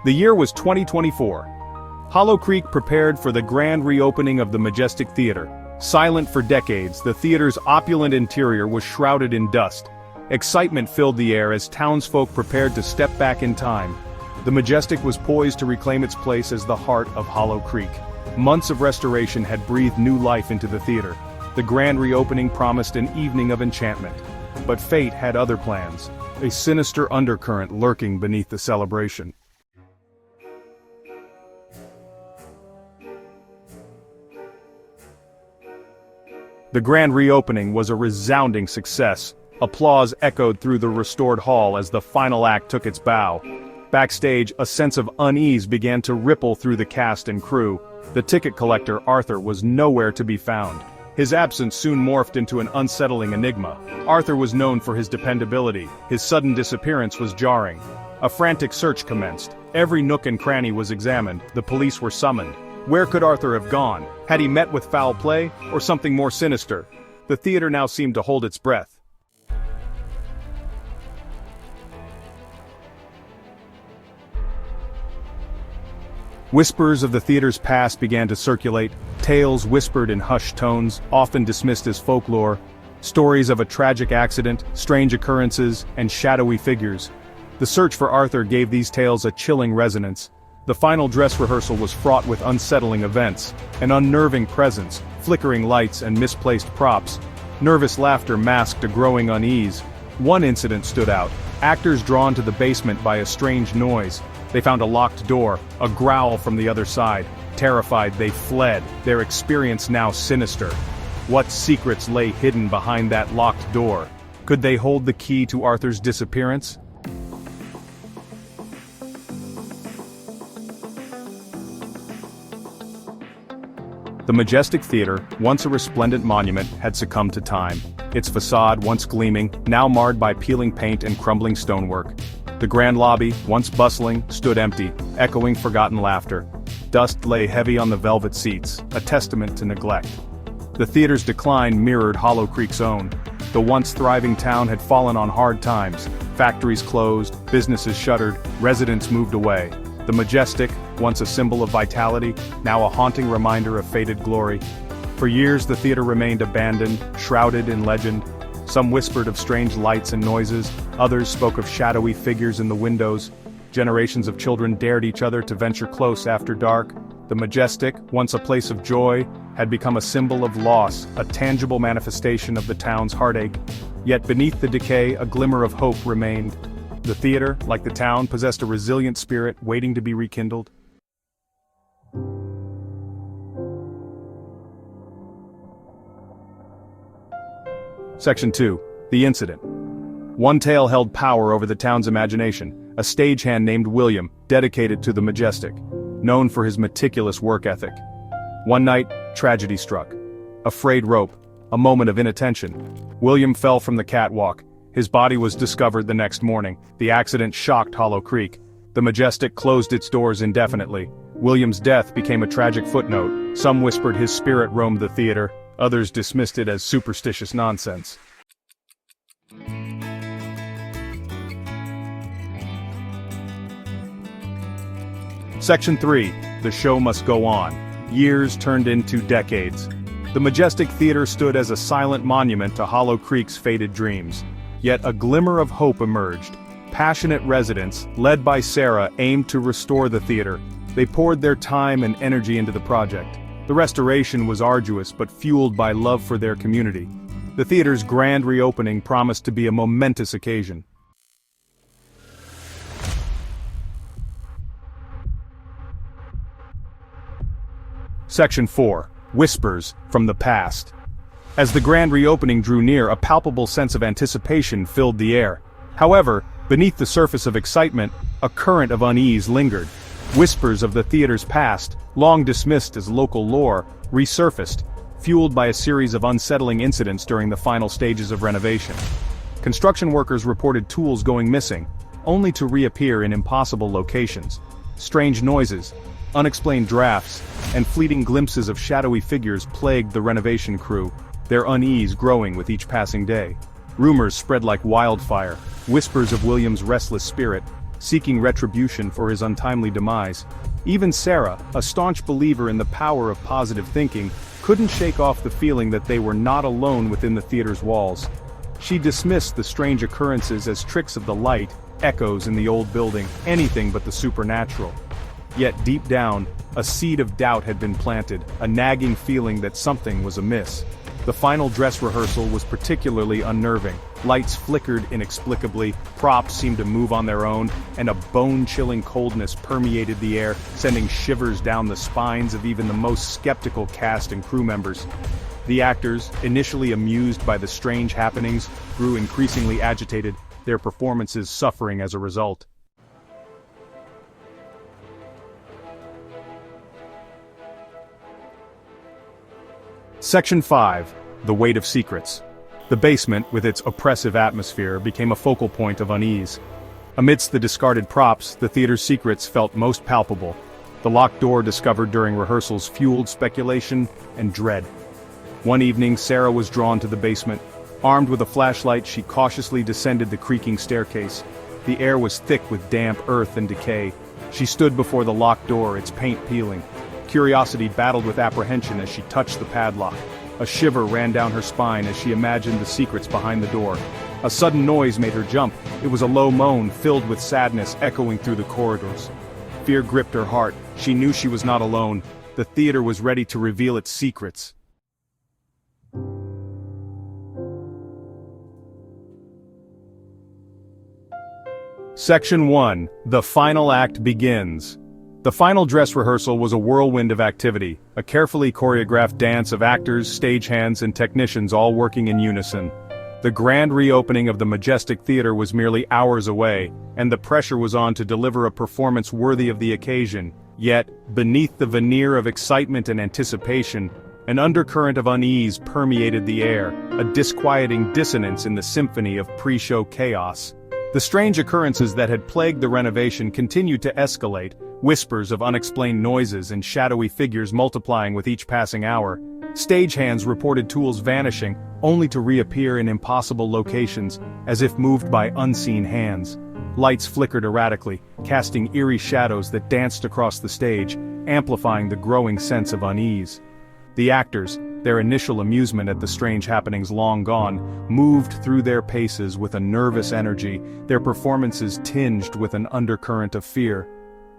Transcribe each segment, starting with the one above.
The year was 2024. Hollow Creek prepared for the grand reopening of the Majestic Theater. Silent for decades, the theater's opulent interior was shrouded in dust. Excitement filled the air as townsfolk prepared to step back in time. The Majestic was poised to reclaim its place as the heart of Hollow Creek. Months of restoration had breathed new life into the theater. The grand reopening promised an evening of enchantment. But fate had other plans, a sinister undercurrent lurking beneath the celebration. The grand reopening was a resounding success. Applause echoed through the restored hall as the final act took its bow. Backstage, a sense of unease began to ripple through the cast and crew. The ticket collector, Arthur, was nowhere to be found. His absence soon morphed into an unsettling enigma. Arthur was known for his dependability. His sudden disappearance was jarring. A frantic search commenced. Every nook and cranny was examined. The police were summoned. Where could Arthur have gone? Had he met with foul play, or something more sinister? The theater now seemed to hold its breath. Whispers of the theater's past began to circulate, tales whispered in hushed tones, often dismissed as folklore, stories of a tragic accident, strange occurrences, and shadowy figures. The search for Arthur gave these tales a chilling resonance. The final dress rehearsal was fraught with unsettling events, an unnerving presence, flickering lights and misplaced props. Nervous laughter masked a growing unease. One incident stood out, actors drawn to the basement by a strange noise. They found a locked door, a growl from the other side. Terrified, they fled, their experience now sinister. What secrets lay hidden behind that locked door? Could they hold the key to Arthur's disappearance? The Majestic Theater, once a resplendent monument, had succumbed to time. Its facade, once gleaming, now marred by peeling paint and crumbling stonework. The grand lobby, once bustling, stood empty, echoing forgotten laughter. Dust lay heavy on the velvet seats, a testament to neglect. The theater's decline mirrored Hollow Creek's own. The once thriving town had fallen on hard times. Factories closed, businesses shuttered, residents moved away. The Majestic, once a symbol of vitality, now a haunting reminder of faded glory. For years the theater remained abandoned, shrouded in legend. Some whispered of strange lights and noises, others spoke of shadowy figures in the windows. Generations of children dared each other to venture close after dark. The Majestic, once a place of joy, had become a symbol of loss, a tangible manifestation of the town's heartache. Yet beneath the decay, a glimmer of hope remained. The theater, like the town, possessed a resilient spirit waiting to be rekindled. Section 2. The Incident. One tale held power over the town's imagination, a stagehand named William, dedicated to the Majestic, known for his meticulous work ethic. One night, tragedy struck. A frayed rope, a moment of inattention. William fell from the catwalk. His body was discovered the next morning. The accident shocked Hollow Creek. The Majestic closed its doors indefinitely. William's death became a tragic footnote. Some whispered his spirit roamed the theater. Others dismissed it as superstitious nonsense. Section 3. The show must go on. Years turned into decades. The Majestic Theater stood as a silent monument to Hollow Creek's faded dreams. Yet a glimmer of hope emerged. Passionate residents, led by Sarah, aimed to restore the theater. They poured their time and energy into the project. The restoration was arduous but fueled by love for their community. The theater's grand reopening promised to be a momentous occasion. Section 4. Whispers from the Past. As the grand reopening drew near, a palpable sense of anticipation filled the air. However, beneath the surface of excitement, a current of unease lingered. Whispers of the theater's past, long dismissed as local lore, resurfaced, fueled by a series of unsettling incidents during the final stages of renovation. Construction workers reported tools going missing, only to reappear in impossible locations. Strange noises, unexplained drafts, and fleeting glimpses of shadowy figures plagued the renovation crew, their unease growing with each passing day. Rumors spread like wildfire, whispers of William's restless spirit, seeking retribution for his untimely demise. Even Sarah, a staunch believer in the power of positive thinking, couldn't shake off the feeling that they were not alone within the theater's walls. She dismissed the strange occurrences as tricks of the light, echoes in the old building, anything but the supernatural. Yet deep down, a seed of doubt had been planted, a nagging feeling that something was amiss. The final dress rehearsal was particularly unnerving. Lights flickered inexplicably, props seemed to move on their own, and a bone-chilling coldness permeated the air, sending shivers down the spines of even the most skeptical cast and crew members. The actors, initially amused by the strange happenings, grew increasingly agitated, their performances suffering as a result. Section 5. The Weight of Secrets. The basement, with its oppressive atmosphere, became a focal point of unease. Amidst the discarded props, the theater's secrets felt most palpable. The locked door discovered during rehearsals fueled speculation and dread. One evening, Sarah was drawn to the basement. Armed with a flashlight, she cautiously descended the creaking staircase. The air was thick with damp earth and decay. She stood before the locked door, its paint peeling. Curiosity battled with apprehension as she touched the padlock. A shiver ran down her spine as she imagined the secrets behind the door. A sudden noise made her jump. It was a low moan, filled with sadness, echoing through the corridors. Fear gripped her heart. She knew she was not alone. The theater was ready to reveal its secrets. Section 1. The final act begins. The final dress rehearsal was a whirlwind of activity, a carefully choreographed dance of actors, stagehands, and technicians all working in unison. The grand reopening of the majestic theater was merely hours away, and the pressure was on to deliver a performance worthy of the occasion. Yet, beneath the veneer of excitement and anticipation, an undercurrent of unease permeated the air, a disquieting dissonance in the symphony of pre-show chaos. The strange occurrences that had plagued the renovation continued to escalate, whispers of unexplained noises and shadowy figures multiplying with each passing hour. Stagehands reported tools vanishing, only to reappear in impossible locations, as if moved by unseen hands. Lights flickered erratically, casting eerie shadows that danced across the stage, amplifying the growing sense of unease. The actors, their initial amusement at the strange happenings long gone, moved through their paces with a nervous energy, their performances tinged with an undercurrent of fear.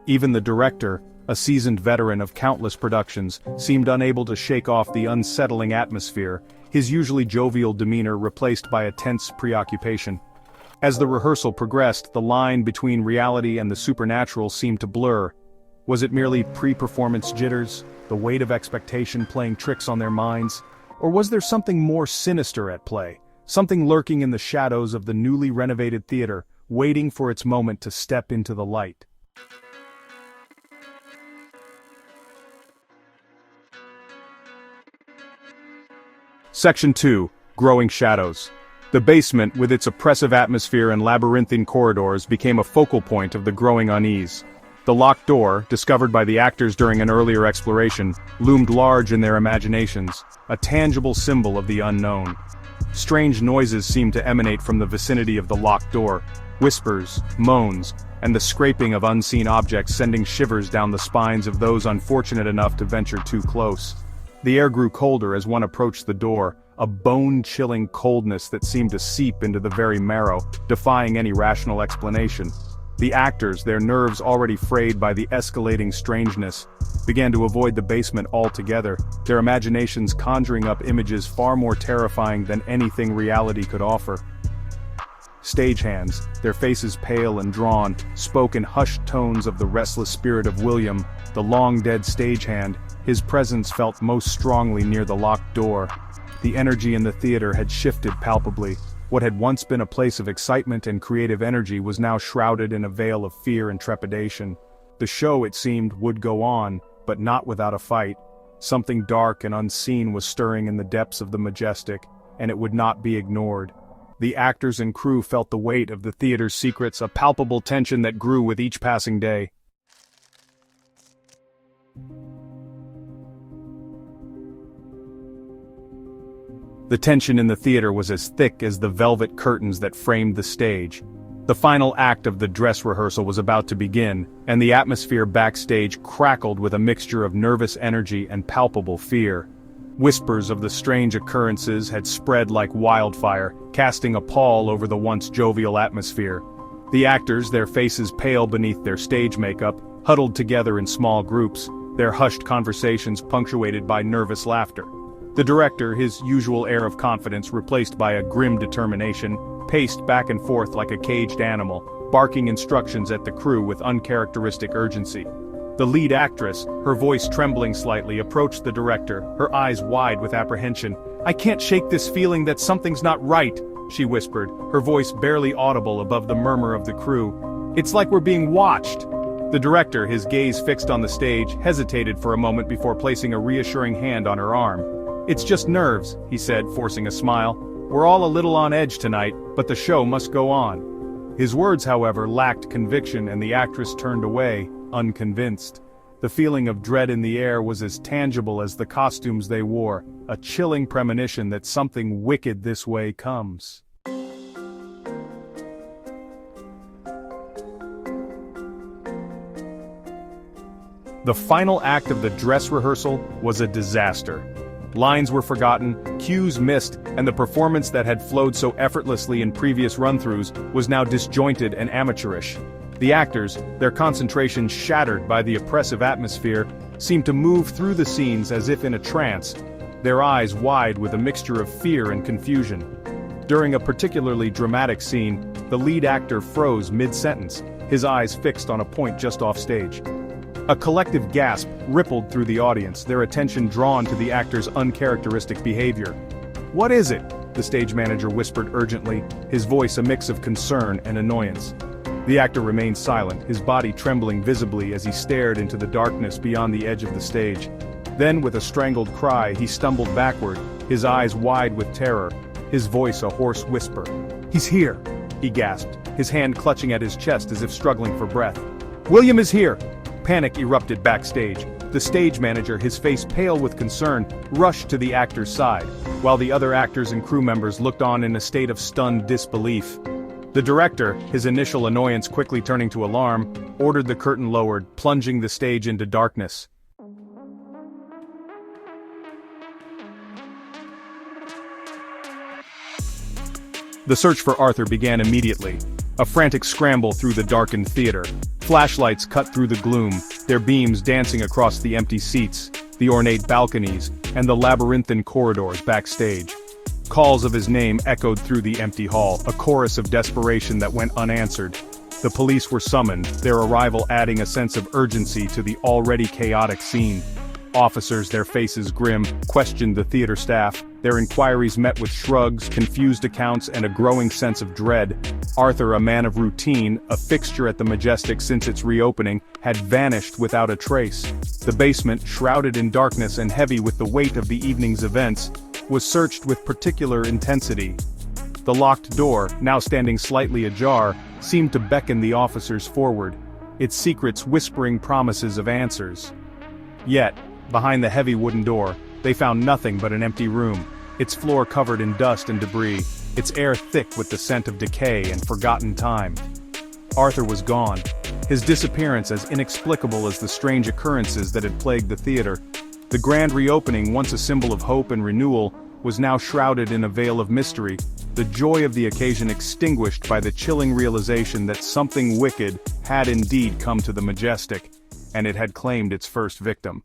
Even the director, a seasoned veteran of countless productions, seemed unable to shake off the unsettling atmosphere, his usually jovial demeanor replaced by a tense preoccupation. As the rehearsal progressed, the line between reality and the supernatural seemed to blur. Was it merely pre-performance jitters, the weight of expectation playing tricks on their minds? Or was there something more sinister at play, something lurking in the shadows of the newly renovated theater, waiting for its moment to step into the light? Section 2. Growing Shadows. The basement, with its oppressive atmosphere and labyrinthine corridors, became a focal point of the growing unease. The locked door, discovered by the actors during an earlier exploration, loomed large in their imaginations, a tangible symbol of the unknown. Strange noises seemed to emanate from the vicinity of the locked door, whispers, moans, and the scraping of unseen objects sending shivers down the spines of those unfortunate enough to venture too close. The air grew colder as one approached the door, a bone-chilling coldness that seemed to seep into the very marrow, defying any rational explanation. The actors, their nerves already frayed by the escalating strangeness, began to avoid the basement altogether, their imaginations conjuring up images far more terrifying than anything reality could offer. Stagehands, their faces pale and drawn, spoke in hushed tones of the restless spirit of William, the long-dead stagehand. His presence felt most strongly near the locked door. The energy in the theater had shifted palpably. What had once been a place of excitement and creative energy was now shrouded in a veil of fear and trepidation. The show, it seemed, would go on, but not without a fight. Something dark and unseen was stirring in the depths of the majestic, and it would not be ignored. The actors and crew felt the weight of the theater's secrets, a palpable tension that grew with each passing day. The tension in the theater was as thick as the velvet curtains that framed the stage. The final act of the dress rehearsal was about to begin, and the atmosphere backstage crackled with a mixture of nervous energy and palpable fear. Whispers of the strange occurrences had spread like wildfire, casting a pall over the once jovial atmosphere. The actors, their faces pale beneath their stage makeup, huddled together in small groups, their hushed conversations punctuated by nervous laughter. The director, his usual air of confidence replaced by a grim determination, paced back and forth like a caged animal, barking instructions at the crew with uncharacteristic urgency. The lead actress, her voice trembling slightly, approached the director, her eyes wide with apprehension. "I can't shake this feeling that something's not right," she whispered, her voice barely audible above the murmur of the crew. "It's like we're being watched." The director, his gaze fixed on the stage, hesitated for a moment before placing a reassuring hand on her arm. "It's just nerves," he said, forcing a smile. "We're all a little on edge tonight, but the show must go on." His words, however, lacked conviction, and the actress turned away, unconvinced. The feeling of dread in the air was as tangible as the costumes they wore, a chilling premonition that something wicked this way comes. The final act of the dress rehearsal was a disaster. Lines were forgotten, cues missed, and the performance that had flowed so effortlessly in previous run-throughs was now disjointed and amateurish. The actors, their concentration shattered by the oppressive atmosphere, seemed to move through the scenes as if in a trance, their eyes wide with a mixture of fear and confusion. During a particularly dramatic scene, the lead actor froze mid-sentence, his eyes fixed on a point just off stage. A collective gasp rippled through the audience, their attention drawn to the actor's uncharacteristic behavior. "What is it?" the stage manager whispered urgently, his voice a mix of concern and annoyance. The actor remained silent, his body trembling visibly as he stared into the darkness beyond the edge of the stage. Then, with a strangled cry, he stumbled backward, his eyes wide with terror, his voice a hoarse whisper. "He's here!" he gasped, his hand clutching at his chest as if struggling for breath. "William is here!" Panic erupted backstage. The stage manager, his face pale with concern, rushed to the actor's side, while the other actors and crew members looked on in a state of stunned disbelief. The director, his initial annoyance quickly turning to alarm, ordered the curtain lowered, plunging the stage into darkness. The search for Arthur began immediately, a frantic scramble through the darkened theater. Flashlights cut through the gloom, their beams dancing across the empty seats, the ornate balconies, and the labyrinthine corridors backstage. Calls of his name echoed through the empty hall, a chorus of desperation that went unanswered. The police were summoned, their arrival adding a sense of urgency to the already chaotic scene. Officers, their faces grim, questioned the theater staff, their inquiries met with shrugs, confused accounts, and a growing sense of dread. Arthur, a man of routine, a fixture at the Majestic since its reopening, had vanished without a trace. The basement, shrouded in darkness and heavy with the weight of the evening's events, was searched with particular intensity. The locked door, now standing slightly ajar, seemed to beckon the officers forward, its secrets whispering promises of answers. Yet, behind the heavy wooden door, they found nothing but an empty room, its floor covered in dust and debris, its air thick with the scent of decay and forgotten time. Arthur was gone, his disappearance as inexplicable as the strange occurrences that had plagued the theater. The grand reopening, once a symbol of hope and renewal, was now shrouded in a veil of mystery, the joy of the occasion extinguished by the chilling realization that something wicked had indeed come to the Majestic, and it had claimed its first victim.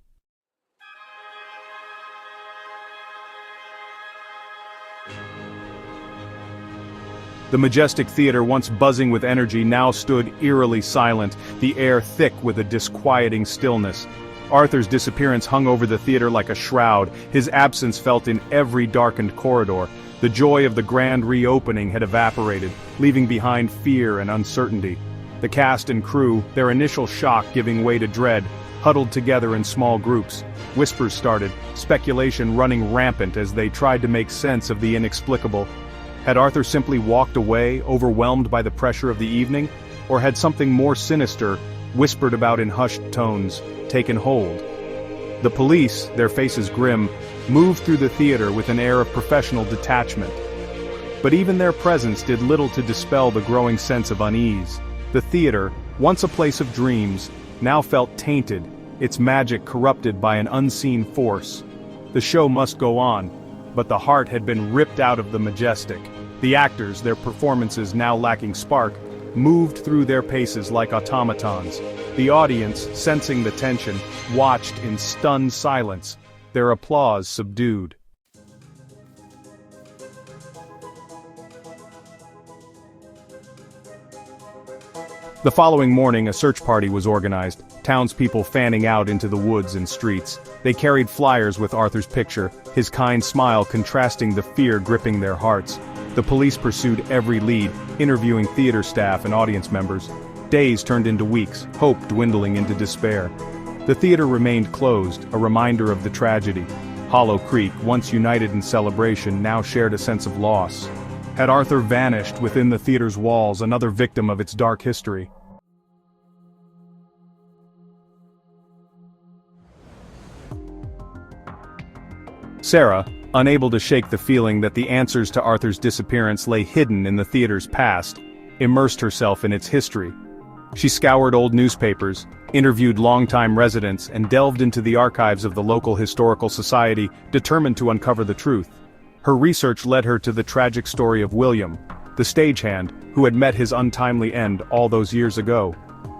The Majestic Theater, once buzzing with energy, now stood eerily silent, the air thick with a disquieting stillness. Arthur's disappearance hung over the theater like a shroud, his absence felt in every darkened corridor. The joy of the grand reopening had evaporated, leaving behind fear and uncertainty. The cast and crew, their initial shock giving way to dread, huddled together in small groups. Whispers started, speculation running rampant as they tried to make sense of the inexplicable. Had Arthur simply walked away, overwhelmed by the pressure of the evening? Or had something more sinister, whispered about in hushed tones, taken hold? The police, their faces grim, moved through the theater with an air of professional detachment. But even their presence did little to dispel the growing sense of unease. The theater, once a place of dreams, now felt tainted, its magic corrupted by an unseen force. The show must go on, but the heart had been ripped out of the majestic. The actors, their performances now lacking spark, moved through their paces like automatons. The audience, sensing the tension, watched in stunned silence, their applause subdued. The following morning, a search party was organized, townspeople fanning out into the woods and streets. They carried flyers with Arthur's picture, his kind smile contrasting the fear gripping their hearts. The police pursued every lead, interviewing theater staff and audience members. Days turned into weeks, hope dwindling into despair. The theater remained closed, a reminder of the tragedy. Hollow Creek, once united in celebration, now shared a sense of loss. Had Arthur vanished within the theater's walls, another victim of its dark history? Sarah, unable to shake the feeling that the answers to Arthur's disappearance lay hidden in the theater's past, immersed herself in its history. She scoured old newspapers, interviewed longtime residents, and delved into the archives of the local historical society, determined to uncover the truth. Her research led her to the tragic story of William, the stagehand, who had met his untimely end all those years ago.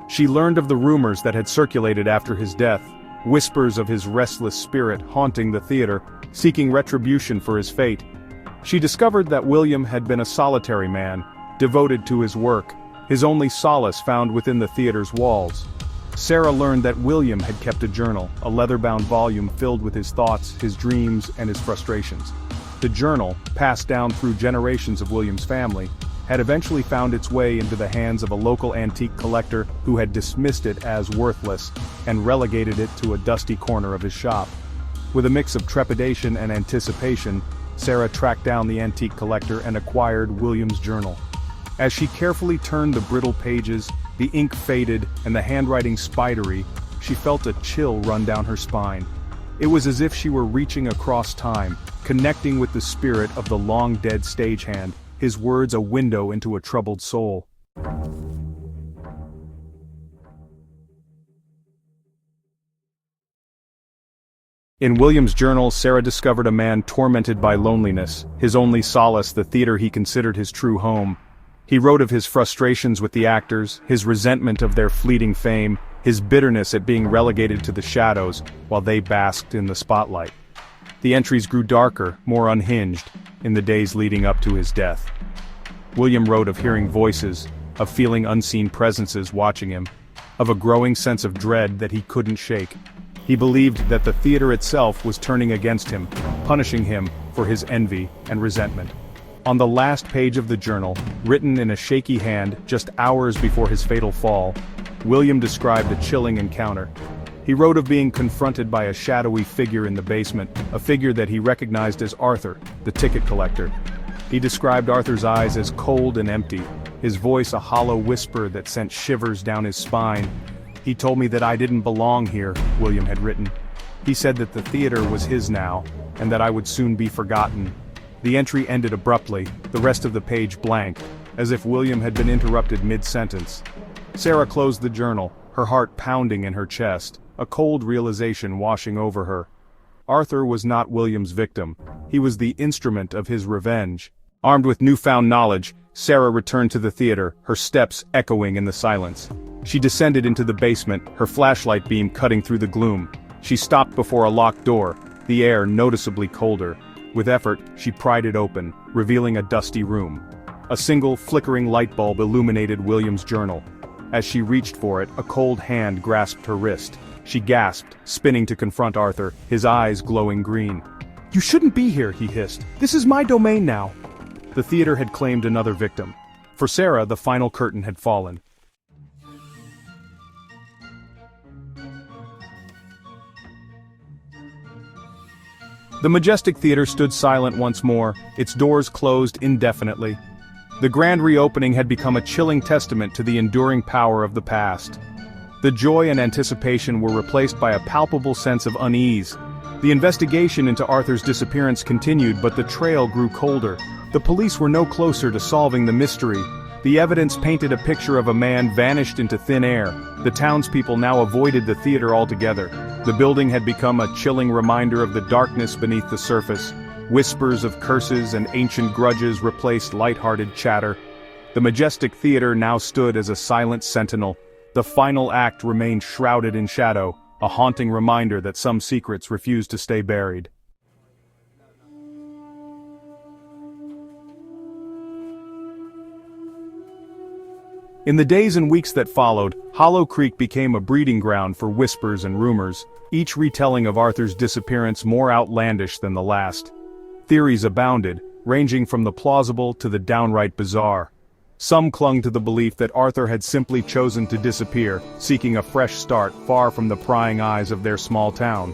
She learned of the rumors that had circulated after his death, whispers of his restless spirit haunting the theater, seeking retribution for his fate. She discovered that William had been a solitary man, devoted to his work, his only solace found within the theater's walls. Sarah learned that William had kept a journal, a leather-bound volume filled with his thoughts, his dreams, and his frustrations. The journal, passed down through generations of William's family, had eventually found its way into the hands of a local antique collector who had dismissed it as worthless and relegated it to a dusty corner of his shop. With a mix of trepidation and anticipation, Sarah tracked down the antique collector and acquired William's journal. As she carefully turned the brittle pages, the ink faded and the handwriting spidery, she felt a chill run down her spine. It was as if she were reaching across time, connecting with the spirit of the long-dead stagehand, his words a window into a troubled soul. In William's journal, Sarah discovered a man tormented by loneliness, his only solace the theater he considered his true home. He wrote of his frustrations with the actors, his resentment of their fleeting fame, his bitterness at being relegated to the shadows, while they basked in the spotlight. The entries grew darker, more unhinged, in the days leading up to his death. William wrote of hearing voices, of feeling unseen presences watching him, of a growing sense of dread that he couldn't shake. He believed that the theater itself was turning against him, punishing him for his envy and resentment. On the last page of the journal, written in a shaky hand just hours before his fatal fall, William described a chilling encounter. He wrote of being confronted by a shadowy figure in the basement, a figure that he recognized as Arthur, the ticket collector. He described Arthur's eyes as cold and empty, his voice a hollow whisper that sent shivers down his spine. "He told me that I didn't belong here," William had written. "He said that the theater was his now, and that I would soon be forgotten." The entry ended abruptly, the rest of the page blank, as if William had been interrupted mid-sentence. Sarah closed the journal, her heart pounding in her chest, a cold realization washing over her. Arthur was not William's victim. He was the instrument of his revenge. Armed with newfound knowledge, Sarah returned to the theater, her steps echoing in the silence. She descended into the basement, her flashlight beam cutting through the gloom. She stopped before a locked door, the air noticeably colder. With effort, she pried it open, revealing a dusty room. A single, flickering light bulb illuminated William's journal. As she reached for it, a cold hand grasped her wrist. She gasped, spinning to confront Arthur, his eyes glowing green. "You shouldn't be here," he hissed. "This is my domain now." The theater had claimed another victim. For Sarah, the final curtain had fallen. The majestic theater stood silent once more, its doors closed indefinitely. The grand reopening had become a chilling testament to the enduring power of the past. The joy and anticipation were replaced by a palpable sense of unease. The investigation into Arthur's disappearance continued, but the trail grew colder. The police were no closer to solving the mystery. The evidence painted a picture of a man vanished into thin air. The townspeople now avoided the theater altogether. The building had become a chilling reminder of the darkness beneath the surface. Whispers of curses and ancient grudges replaced light-hearted chatter. The majestic theater now stood as a silent sentinel. The final act remained shrouded in shadow, a haunting reminder that some secrets refuse to stay buried. In the days and weeks that followed, Hollow Creek became a breeding ground for whispers and rumors, each retelling of Arthur's disappearance more outlandish than the last. Theories abounded, ranging from the plausible to the downright bizarre. Some clung to the belief that Arthur had simply chosen to disappear, seeking a fresh start far from the prying eyes of their small town.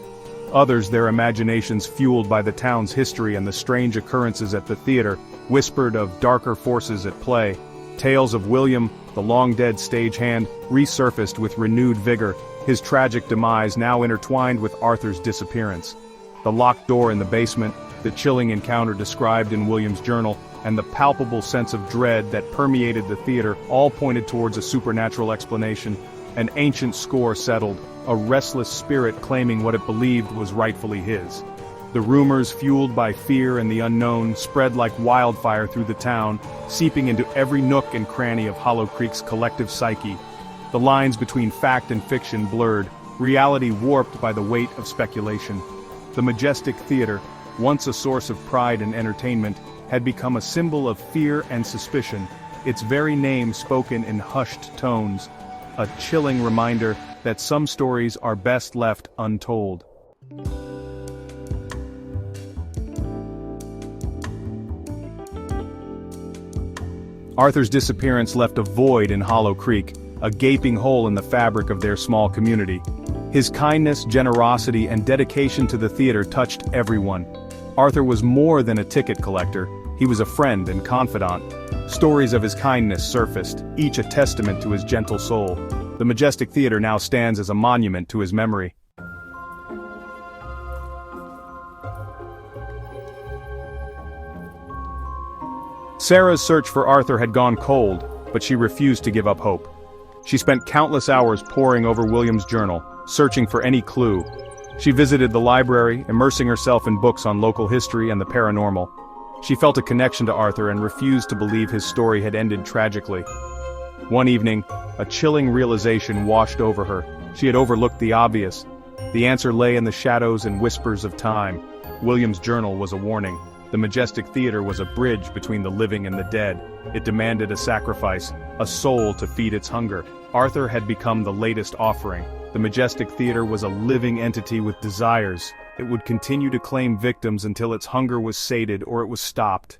Others, their imaginations fueled by the town's history and the strange occurrences at the theater, whispered of darker forces at play. Tales of William, the long-dead stagehand, resurfaced with renewed vigor, his tragic demise now intertwined with Arthur's disappearance. The locked door in the basement, the chilling encounter described in William's journal, and the palpable sense of dread that permeated the theater all pointed towards a supernatural explanation. An ancient score settled, a restless spirit claiming what it believed was rightfully his. The rumors, fueled by fear and the unknown, spread like wildfire through the town, seeping into every nook and cranny of Hollow Creek's collective psyche. The lines between fact and fiction blurred, reality warped by the weight of speculation. The majestic theater, once a source of pride and entertainment, had become a symbol of fear and suspicion, its very name spoken in hushed tones, a chilling reminder that some stories are best left untold. Arthur's disappearance left a void in Hollow Creek, a gaping hole in the fabric of their small community. His kindness, generosity, and dedication to the theater touched everyone. Arthur was more than a ticket collector, he was a friend and confidant. Stories of his kindness surfaced, each a testament to his gentle soul. The majestic theater now stands as a monument to his memory. Sarah's search for Arthur had gone cold, but she refused to give up hope. She spent countless hours poring over William's journal, searching for any clue. She visited the library, immersing herself in books on local history and the paranormal. She felt a connection to Arthur and refused to believe his story had ended tragically. One evening, a chilling realization washed over her. She had overlooked the obvious. The answer lay in the shadows and whispers of time. William's journal was a warning. The majestic theater was a bridge between the living and the dead. It demanded a sacrifice, a soul to feed its hunger. Arthur had become the latest offering. The majestic theater was a living entity with desires. It would continue to claim victims until its hunger was sated or it was stopped.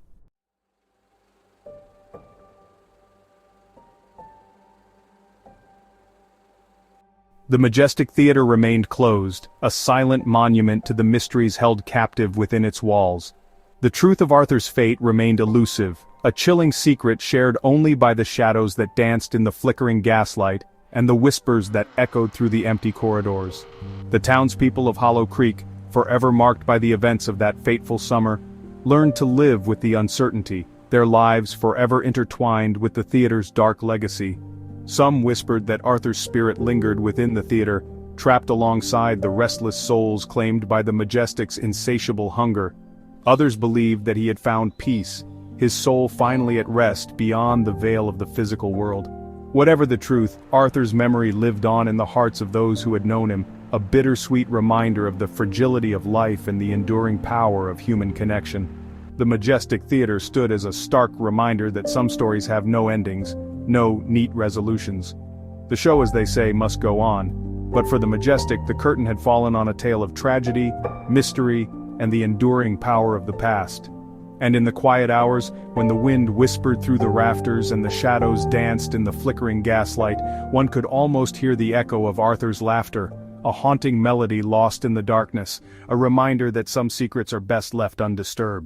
The majestic theater remained closed, a silent monument to the mysteries held captive within its walls. The truth of Arthur's fate remained elusive, a chilling secret shared only by the shadows that danced in the flickering gaslight and the whispers that echoed through the empty corridors. The townspeople of Hollow Creek, forever marked by the events of that fateful summer, learned to live with the uncertainty, their lives forever intertwined with the theater's dark legacy. Some whispered that Arthur's spirit lingered within the theater, trapped alongside the restless souls claimed by the majestic's insatiable hunger. Others believed that he had found peace, his soul finally at rest beyond the veil of the physical world. Whatever the truth, Arthur's memory lived on in the hearts of those who had known him, a bittersweet reminder of the fragility of life and the enduring power of human connection. The majestic theater stood as a stark reminder that some stories have no endings, no neat resolutions. The show, as they say, must go on, but for the majestic, the curtain had fallen on a tale of tragedy, mystery, and the enduring power of the past. And in the quiet hours, when the wind whispered through the rafters and the shadows danced in the flickering gaslight, one could almost hear the echo of Arthur's laughter, a haunting melody lost in the darkness, a reminder that some secrets are best left undisturbed.